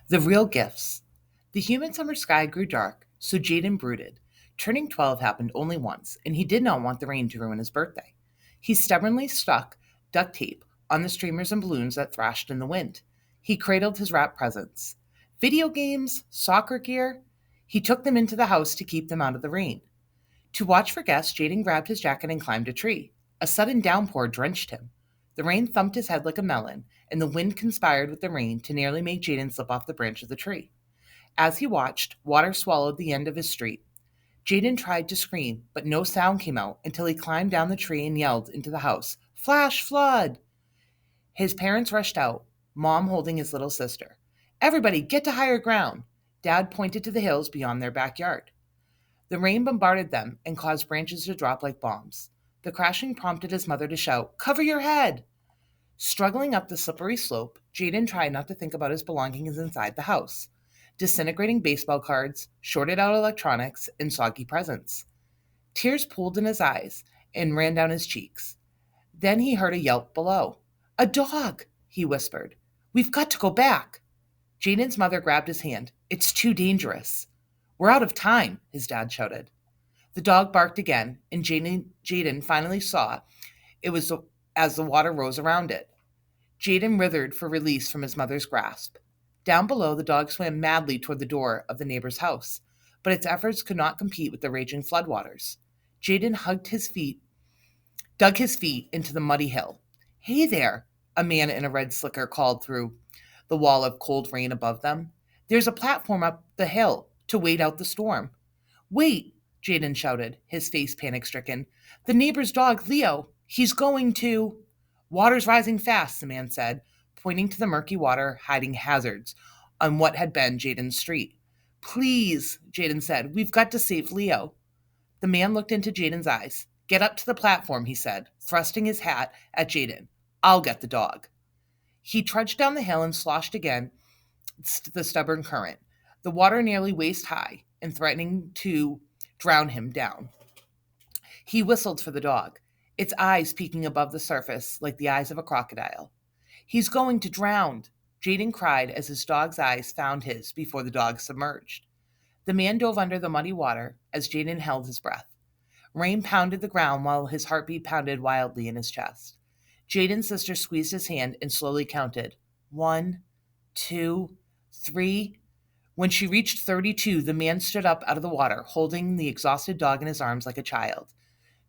The real gifts. The humid summer sky grew dark, so Jaden brooded. Turning 12 happened only once, and he did not want the rain to ruin his birthday. He stubbornly stuck duct tape on the streamers and balloons that thrashed in the wind. He cradled his wrapped presents. Video games, soccer gear. He took them into the house to keep them out of the rain. To watch for guests, Jaden grabbed his jacket and climbed a tree. A sudden downpour drenched him. The rain thumped his head like a melon, and the wind conspired with the rain to nearly make Jaden slip off the branch of the tree. As he watched, water swallowed the end of his street. Jaden tried to scream, but no sound came out until he climbed down the tree and yelled into the house, "Flash flood!" His parents rushed out, Mom holding his little sister. "Everybody, get to higher ground!" Dad pointed to the hills beyond their backyard. The rain bombarded them and caused branches to drop like bombs. The crashing prompted his mother to shout, "Cover your head!" Struggling up the slippery slope, Jaden tried not to think about his belongings inside the house. Disintegrating baseball cards, shorted out electronics, and soggy presents. Tears pooled in his eyes and ran down his cheeks. Then he heard a yelp below. "A dog!" he whispered. "We've got to go back." Jaden's mother grabbed his hand. "It's too dangerous." "We're out of time," his dad shouted. The dog barked again, and Jaden finally saw it was as the water rose around it. Jaden writhed for release from his mother's grasp. Down below, the dog swam madly toward the door of the neighbor's house, but its efforts could not compete with the raging floodwaters. Jaden dug his feet into the muddy hill. "Hey there," a man in a red slicker called through the wall of cold rain above them. "There's a platform up the hill to wait out the storm." "Wait," Jaden shouted, his face panic-stricken. "The neighbor's dog, Leo, he's going to—" "Water's rising fast," the man said, pointing to the murky water hiding hazards on what had been Jaden's street. "Please," Jaden said, "we've got to save Leo." The man looked into Jaden's eyes. "Get up to the platform," he said, thrusting his hat at Jaden. "I'll get the dog." He trudged down the hill and sloshed against the stubborn current, the water nearly waist high and threatening to drown him down. He whistled for the dog, its eyes peeking above the surface like the eyes of a crocodile. "He's going to drown," Jaden cried as his dog's eyes found his before the dog submerged. The man dove under the muddy water as Jaden held his breath. Rain pounded the ground while his heartbeat pounded wildly in his chest. Jaden's sister squeezed his hand and slowly counted. 1, 2, 3. When she reached 32, the man stood up out of the water, holding the exhausted dog in his arms like a child.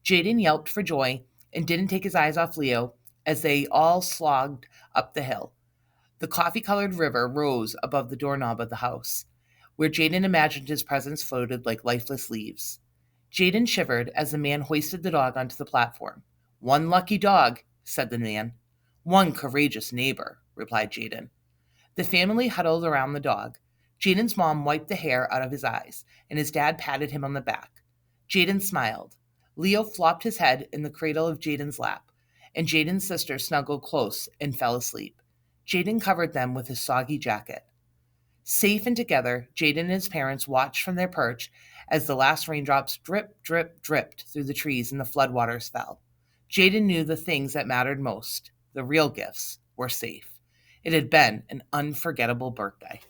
Jaden yelped for joy and didn't take his eyes off Leo as they all slogged up the hill. The coffee-colored river rose above the doorknob of the house, where Jaden imagined his presence floated like lifeless leaves. Jaden shivered as the man hoisted the dog onto the platform. "One lucky dog," said the man. "One courageous neighbor," replied Jaden. The family huddled around the dog. Jaden's mom wiped the hair out of his eyes, and his dad patted him on the back. Jaden smiled. Leo flopped his head in the cradle of Jaden's lap, and Jaden's sister snuggled close and fell asleep. Jaden covered them with his soggy jacket. Safe and together, Jaden and his parents watched from their perch as the last raindrops drip, drip, dripped through the trees and the floodwaters fell. Jaden knew the things that mattered most, the real gifts, were safe. It had been an unforgettable birthday.